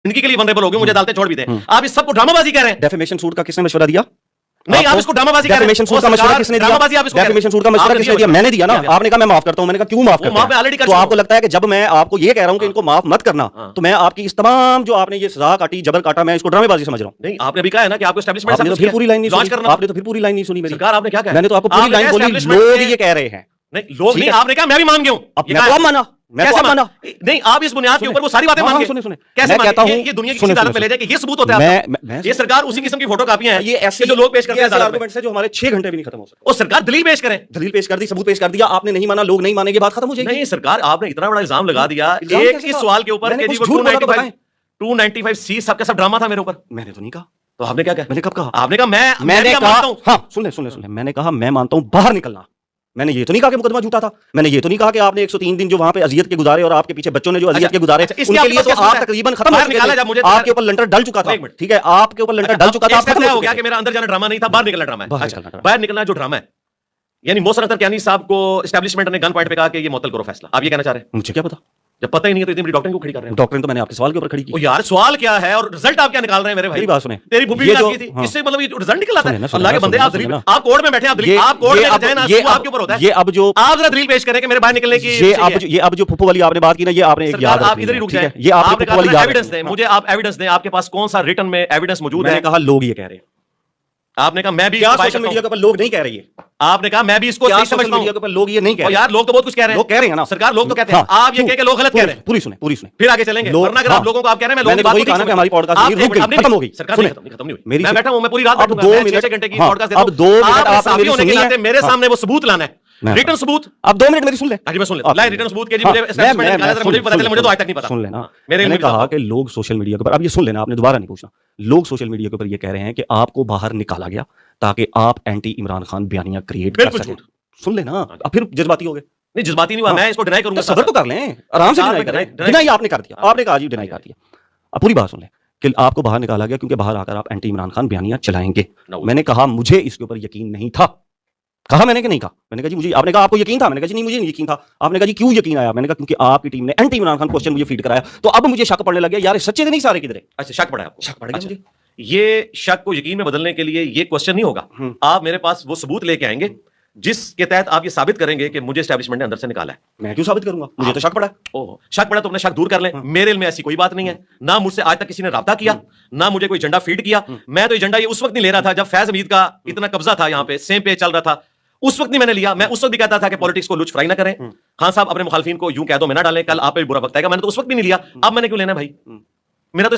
जिंदगी के लिए वनरेबल हो गए, मुझे अदालतें छोड़ भी दें। आप इस सबको ड्रामाबाजी कह रहे हैं। डेफेमेशन सूट का किसने मशवरा दिया? नहीं, आप इसको ड्रामाबाजी कह रहे हैं। डेफेमेशन सूट का मशवरा किसने दिया? डेफेमेशन सूट का मशवरा किसने दिया? मैंने दिया ना। आपने कहा मैं माफ करता हूं, मैंने कहा क्यों माफ करता हूं? तो आपको लगता है कि जब मैं आपको ये कह रहा हूं कि इनको माफ मत करना, तो मैं आपकी इस तमाम जो आपने ये सजा काटी, जबर काटा, मैं इसको ड्रामेबाजी समझ रहा हूं? नहीं, आपने भी कहा है ना कि आपको एस्टैब्लिशमेंट आपने तो फिर पूरी लाइन नहीं सुनी। आपने तो फिर पूरी लाइन नहीं सुनी मेरी। सरकार आपने क्या कहा? मैंने तो आपको पूरी लाइन बोली, लोग ये कह रहे हैं। नहीं, लोग नहीं, आपने कहा मैं भी मान गया हूं। अब मैं तो माना, मैं तो माना नहीं, आप इस बुनियाद के ऊपर वो सारी बातें मान गए। सुने कैसे मैं कहता हूं ये दुनिया की अदालत में ले जाए कि ये सबूत होता है आपका? ये सरकार उसी किस्म की फोटो कापियां हैं, ये ऐसे जो लोग पेश करते हैं आर्गुमेंट से जो हमारे 6 घंटे भी नहीं खत्म हो सकते। और सरकार दलील पेश करें, दलील पेश कर दी, सबूत पेश कर दिया, आपने नहीं माना, लोग नहीं मानेंगे, बात खत्म हो जाएगी। नहीं सरकार, आपने इतना बड़ा इल्जाम लगा दिया एक ही सवाल के ऊपर कि 295C सबका सब ड्रामा था मेरे ऊपर। मैंने तो नहीं कहा। तो आपने क्या कहा? मैंने कब कहा? आपने कहा मैंने कहा, हाँ सुन ले, मैंने कहा मैं मानता हूं बाहर निकलना। मैंने ये तो नहीं कहा कि मुकदमा झूठा था। मैंने ये तो नहीं कहा कि आपने 103 दिन जो वहां पे अजियत के गुजारे और आपके पीछे बच्चों ने जो अजियत के गुजारे, उनके लिए तो आप तकरीबन खत्म हो चुके थे। आपके ऊपर लंटर डल चुका था, ठीक है, आपके ऊपर लंटर डल चुका था। खत्म हो गया कि मेरा अंदर जाना ड्रामा नहीं था, बाहर निकलना ड्रामा है। बाहर निकलना जो ड्रामा है, यानी मोहसिन अख्तर कियानी साहब को एस्टैब्लिशमेंट ने गन पॉइंट पे कहा कि ये मुअत्तल करो फैसला। आप ये कहना चाह रहे हैं? मुझे क्या पता, जब पता ही नहीं है तो इतनी बड़ी डॉक्टरिंग को खड़ी कर रहे हैं। डॉक्टरिंग तो मैंने आपके सवाल के ऊपर खड़ी की। ओ यार, सवाल क्या है और रिजल्ट आप क्या निकाल रहे हैं मेरे भाई? मेरी बात सुने, तेरी भूमि विलास की थी, इससे मतलब ये रिजल्ट निकल आता है। अल्लाह के बंदे, आप कोर्ट में बैठे हैं, आप कोर्ट में जाए ना, ये आपके ऊपर होता है। ये अब जो आप जरा दलील पेश करें कि मेरे बाहर निकलने की, ये अब जो फुप्पो वाली आपने बात की ना, ये आपने एक याद, आप इधर ही रुक जाए। ये आपने फुप्पो वाली एविडेंस दें मुझे, आप एविडेंस दें, आपके पास कौन सा रिटन में एविडेंस मौजूद है? मैंने कहा लोग ये कह रहे हैं। आपने कहा मैं भी सोशल मीडिया के ऊपर लोग नहीं कह रही है। आपने कहा मैं भी इसको सही समझता हूं। मीडिया के ऊपर लोग ये नहीं कह रहे। यार लोग तो बहुत कुछ कह रहे हैं। लोग कह रहे हैं ना, सरकार लोग तो कहते हैं, आप ये कह के लोग गलत कह रहे हैं। पूरी सुने फिर आगे चलेंगे, वरना अगर आप लोगों को आप कह रहे हैं मैं लोगों की बात को नहीं, हमारी पॉडकास्ट खत्म हो गई। सरकार खत्म नहीं हुई। मैं बैठा हूं, मैं पूरी रात बैठूंगा, 6 घंटे की पॉडकास्ट देता हूं। अब 2 मिनट आप साफी होने के नाते मेरे सामने वो सबूत लाना है, रिटन सबूत। अब 2 मिनट मेरी सुन ले। मैं सुन लेता हूं। रिटन सबूत के जी मुझे एस्टैब्लिशमेंट निकाला था, मुझे पता चला, मुझे तो आज तक नहीं पता। सुन लेना, मैंने कहा कि लोग सोशल मीडिया के ऊपर, अब ये सुन लेना, आपने दोबारा नहीं पूछना। लोग सोशल मीडिया के ऊपर ये कह रहे हैं कि आपको बाहर निकाला गया ताकि आप एंटी इमरान खान बयानियां क्रिएट कर सकें। सुन लेना, अब फिर जज्बाती हो गए। नहीं, जज्बाती नहीं हुआ, मैं इसको डिनाई करूंगा। सब्र तो कर लें, आराम से डिनाई करें। डिनाई आपने कर दिया, आपने कहा जी डिनाई कर दिया। अब पूरी बात सुन लें कि आपको बाहर निकाला गया क्योंकि बाहर आकर आप एंटी इमरान खान बयानियां चलाएंगे। मैंने कहा मुझे इसके ऊपर यकीन नहीं था। कहा मैंने कि नहीं कहा? मैंने कहा जी मुझे, आपने कहा आपको यकीन था? मैंने कहा जी नहीं, मुझे नहीं यकीन था। आपने कहा जी क्यों यकीन आया? मैंने कहा क्योंकि आपकी टीम ने एंटी इमरान खान क्वेश्चन मुझे फीड कराया, तो अब मुझे शक पड़ने लग गया, यार सच्चे नहीं सारे किधर है। अच्छा, शक पड़ा आपको? शक पड़ गया मुझे। ये शक को यकीन में बदलने के लिए ये क्वेश्चन नहीं होगा, आप मेरे पास वो सबूत लेके आएंगे जिसके तहत आप ये साबित करेंगे कि मुझे एस्टैब्लिशमेंट ने अंदर से निकाला है। मैं क्यों साबित करूंगा? मुझे तो शक पड़ा। ओह, शक पड़ा तो अपना शक दूर कर लें। मेरे में ऐसी कोई बात नहीं है, ना मुझसे आज तक किसी ने राब्ता किया, ना मुझे कोई एजेंडा फीड किया। मैं तो एजेंडा ये उस वक्त नहीं ले रहा था जब फैज हमीद का इतना कब्जा था, यहाँ पे सेम पे चल रहा था, उस वक्त नहीं मैंने लिया। मैं उस वक्त भी कहता था कि पॉलिटिक्स को लुच फ्राई ना करें, खान साहब अपने मुखालफिन को यूं कह दो में ना डालें, कल आप पे बुरा वक्त आएगा। मैंने तो उस वक्त भी नहीं लिया, अब मैंने क्यों लेना भाई? मेरा तो